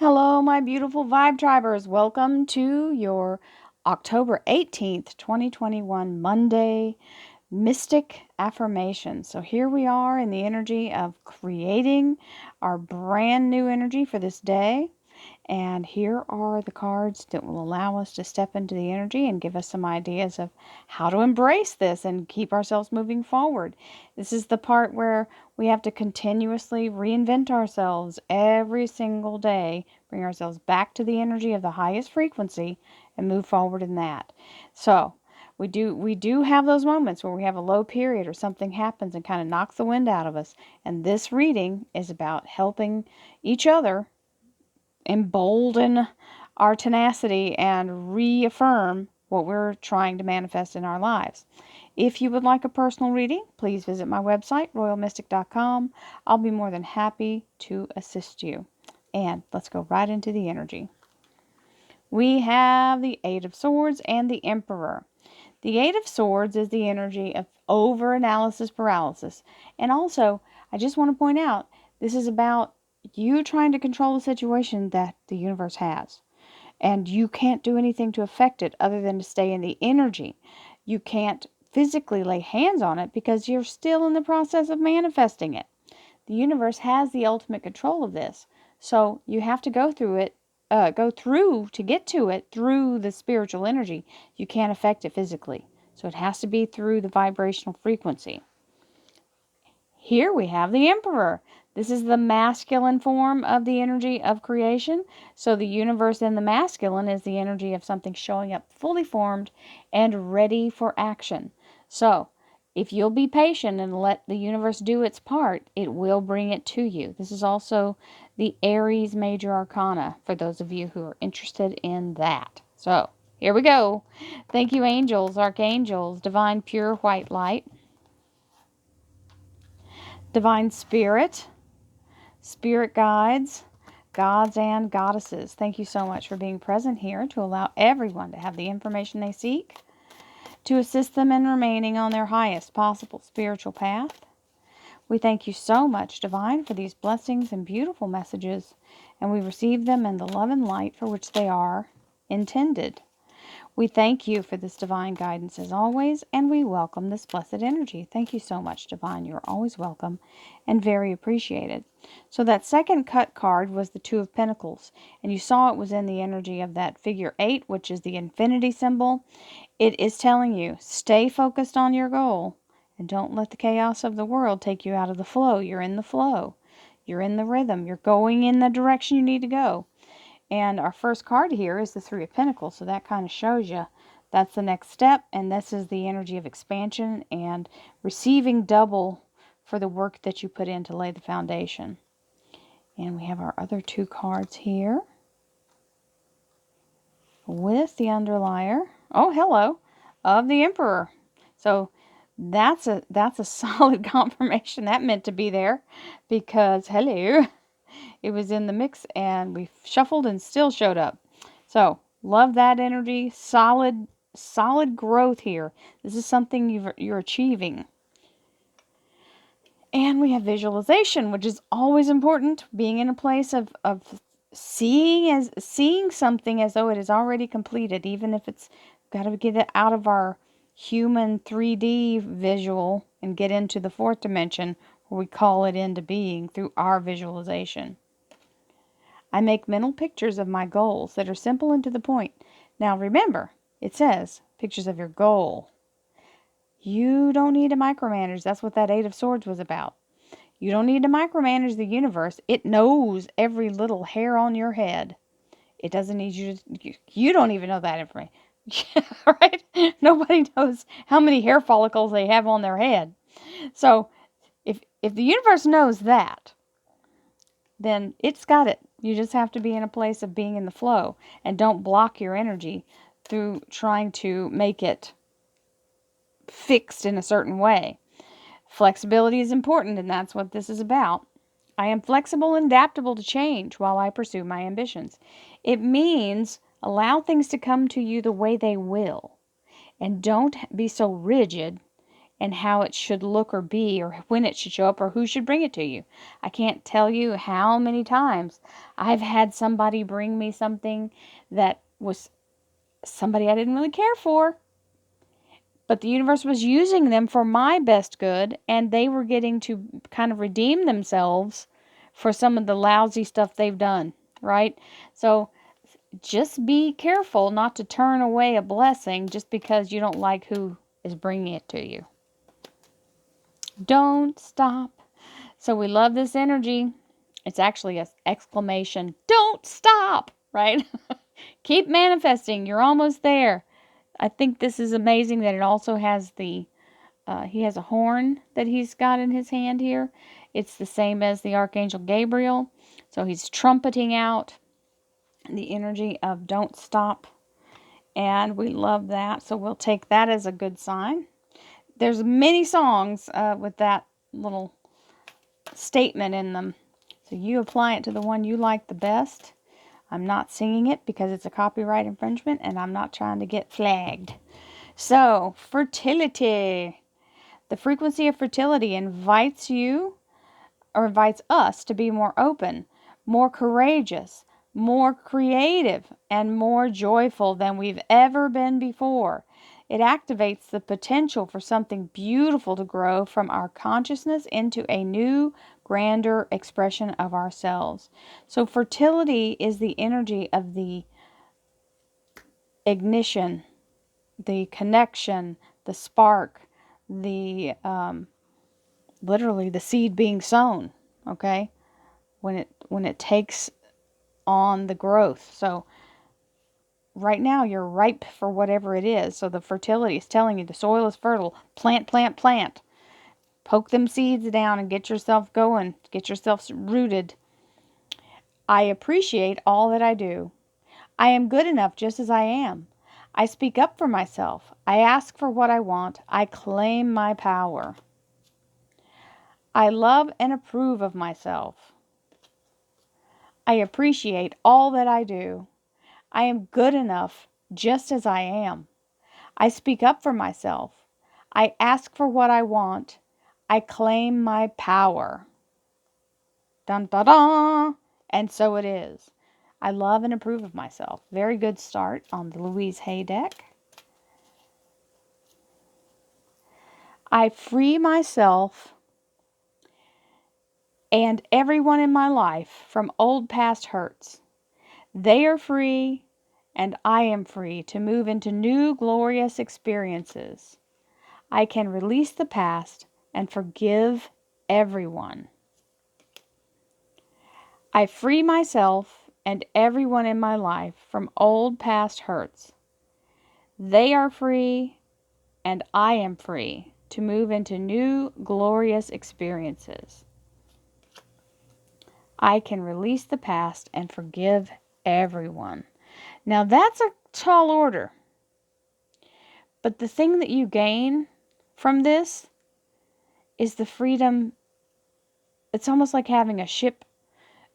Hello, my beautiful Vibe Tribers. Welcome to your October 18th, 2021 Monday Mystic Affirmation. So here we are in the energy of creating our brand new energy for this day. And here are the cards that will allow us to step into the energy and give us some ideas of how to embrace this and keep ourselves moving forward. This is the part where we have to continuously reinvent ourselves every single day, bring ourselves back to the energy of the highest frequency and move forward in that. So, we do have those moments where we have a low period or something happens and kind of knocks the wind out of us. And this reading is about helping each other embolden our tenacity and reaffirm what we're trying to manifest in our lives. If you would like a personal reading, please visit my website, royalmystic.com. I'll be more than happy to assist you. And let's go right into the energy. We have the Eight of Swords and the Emperor. The Eight of Swords is the energy of over-analysis paralysis. And also, I just want to point out, this is about you trying to control the situation that the universe has. And you can't do anything to affect it other than to stay in the energy. You can't physically lay hands on it because you're still in the process of manifesting it. The universe has the ultimate control of this. So you have to go through it, to get to it through the spiritual energy. You can't affect it physically. So it has to be through the vibrational frequency. Here we have the Emperor. This is the masculine form of the energy of creation. So the universe in the masculine is the energy of something showing up fully formed and ready for action. So if you'll be patient and let the universe do its part, it will bring it to you. This is also the Aries Major Arcana for those of you who are interested in that. So here we go. Thank you, angels, archangels, divine pure white light, divine spirit, spirit guides, gods and goddesses. Thank you so much for being present here to allow everyone to have the information they seek, to assist them in remaining on their highest possible spiritual path. We thank you so much, Divine, for these blessings and beautiful messages, and we receive them in the love and light for which they are intended. We thank you for this divine guidance as always, and we welcome this blessed energy. Thank you so much, Divine. You're always welcome and very appreciated. So that second cut card was the Two of Pentacles, and you saw it was in the energy of that figure 8, which is the infinity symbol. It is telling you, stay focused on your goal, and don't let the chaos of the world take you out of the flow. You're in the flow. You're in the rhythm. You're going in the direction you need to go. And our first card here is the Three of Pentacles, so that kind of shows you that's the next step, and this is the energy of expansion and receiving double for the work that you put in to lay the foundation. And we have our other two cards here with the underlier. Oh, hello, of the Emperor. So that's a solid confirmation. That meant to be there because, hello, it was in the mix and we shuffled and still showed up. So love that energy. Solid growth here. This is something you're achieving. And we have visualization, which is always important. Being in a place of seeing something as though it is already completed, even if it's got to get it out of our human 3D visual and get into the fourth dimension where we call it into being through our visualization. I make mental pictures of my goals that are simple and to the point. Now remember, it says pictures of your goal. You don't need to micromanage. That's what that Eight of Swords was about. You don't need to micromanage the universe. It knows every little hair on your head. It doesn't need you to, you don't even know that information. Right? Nobody knows how many hair follicles they have on their head. So if the universe knows that, then it's got it. You just have to be in a place of being in the flow and don't block your energy through trying to make it fixed in a certain way. Flexibility is important, and that's what this is about. I am flexible and adaptable to change while I pursue my ambitions. It means allow things to come to you the way they will, and don't be so rigid and how it should look or be, or when it should show up, or who should bring it to you. I can't tell you how many times I've had somebody bring me something that was somebody I didn't really care for, but the universe was using them for my best good, and they were getting to kind of redeem themselves for some of the lousy stuff they've done, right? So just be careful not to turn away a blessing just because you don't like who is bringing it to you. Don't stop. So we love this energy. It's actually an exclamation. Don't stop, right? Keep manifesting. You're almost there. I think this is amazing that it also has the, he has a horn that he's got in his hand here. It's the same as the Archangel Gabriel. So he's trumpeting out the energy of don't stop. And we love that. So we'll take that as a good sign. There's many songs with that little statement in them. So you apply it to the one you like the best. I'm not singing it because it's a copyright infringement and I'm not trying to get flagged. So, fertility. The frequency of fertility invites you, or invites us, to be more open, more courageous, more creative, and more joyful than we've ever been before. It activates the potential for something beautiful to grow from our consciousness into a new, grander expression of ourselves. So fertility is the energy of the ignition, the connection, the spark, the literally the seed being sown, okay? When it takes on the growth. So right now you're ripe for whatever it is. So the fertility is telling you the soil is fertile. Plant, plant, plant. Poke them seeds down and get yourself going. Get yourself rooted. I appreciate all that I do. I am good enough just as I am. I speak up for myself. I ask for what I want. I claim my power. I love and approve of myself. I appreciate all that I do. I am good enough just as I am. I speak up for myself. I ask for what I want. I claim my power. Dun da da! And so it is. I love and approve of myself. Very good start on the Louise Hay deck. I free myself and everyone in my life from old past hurts. They are free and I am free to move into new glorious experiences. I can release the past and forgive everyone. I free myself and everyone in my life from old past hurts. They are free and I am free to move into new glorious experiences. I can release the past and forgive everyone. Now that's a tall order. But the thing that you gain from this is the freedom. It's almost like having a ship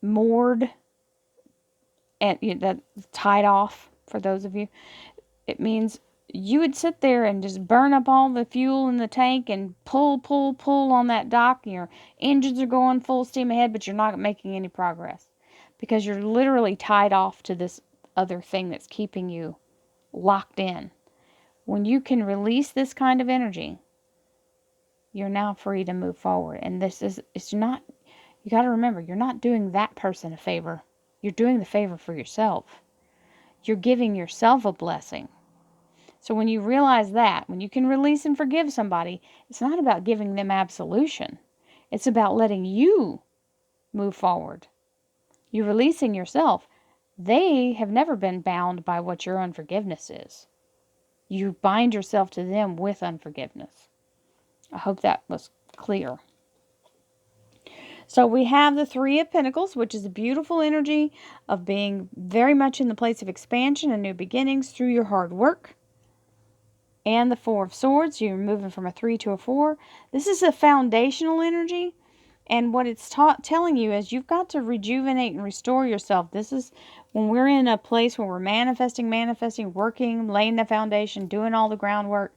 moored and that tied off, for those of you. It means you would sit there and just burn up all the fuel in the tank and pull on that dock. Your engines are going full steam ahead, but you're not making any progress because you're literally tied off to this other thing that's keeping you locked in. When you can release this kind of energy, you're now free to move forward. And it's not, you got to remember, you're not doing that person a favor. You're doing the favor for yourself. You're giving yourself a blessing. So when you realize that, when you can release and forgive somebody, it's not about giving them absolution. It's about letting you move forward. You're releasing yourself. They have never been bound by what your unforgiveness is. You bind yourself to them with unforgiveness. I hope that was clear. So we have the Three of Pentacles, which is a beautiful energy of being very much in the place of expansion and new beginnings through your hard work. And the Four of Swords, you're moving from a 3 to a 4. This is a foundational energy. And what it's telling you is you've got to rejuvenate and restore yourself. This is when we're in a place where we're manifesting, working, laying the foundation, doing all the groundwork.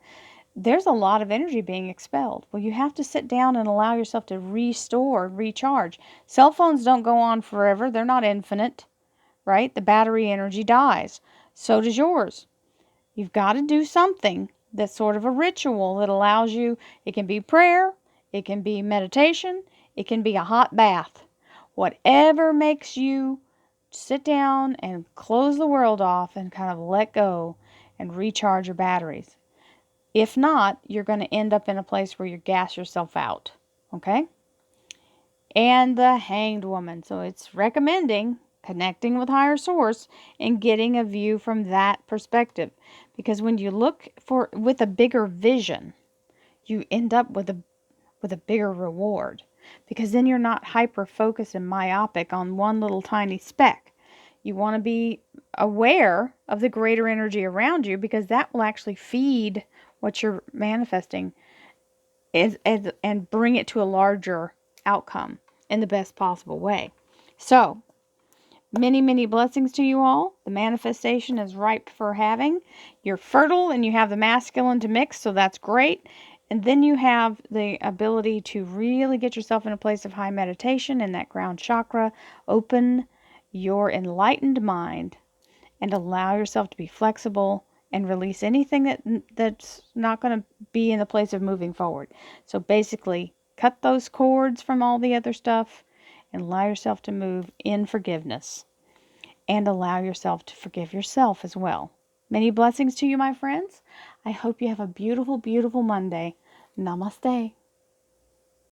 there's a lot of energy being expelled. Well, you have to sit down and allow yourself to restore, recharge. Cell phones don't go on forever. They're not infinite, right? The battery energy dies. So does yours. You've got to do something that's sort of a ritual that allows you, it can be prayer, it can be meditation, it can be a hot bath. Whatever makes you sit down and close the world off and kind of let go and recharge your batteries. If not, you're going to end up in a place where you gas yourself out. Okay? And the Hanged Woman. So it's recommending connecting with higher source and getting a view from that perspective. Because when you look for with a bigger vision, you end up with a bigger reward. Because then you're not hyper focused and myopic on one little tiny speck. You want to be aware of the greater energy around you, because that will actually feed what you're manifesting and bring it to a larger outcome in the best possible way. So, many, many blessings to you all. The manifestation is ripe for having. You're fertile and you have the masculine to mix, so that's great. And then you have the ability to really get yourself in a place of high meditation in that ground chakra. Open your enlightened mind and allow yourself to be flexible and release anything that's not going to be in the place of moving forward. So basically, cut those cords from all the other stuff and allow yourself to move in forgiveness. And allow yourself to forgive yourself as well. Many blessings to you, my friends. I hope you have a beautiful, beautiful Monday. Namaste.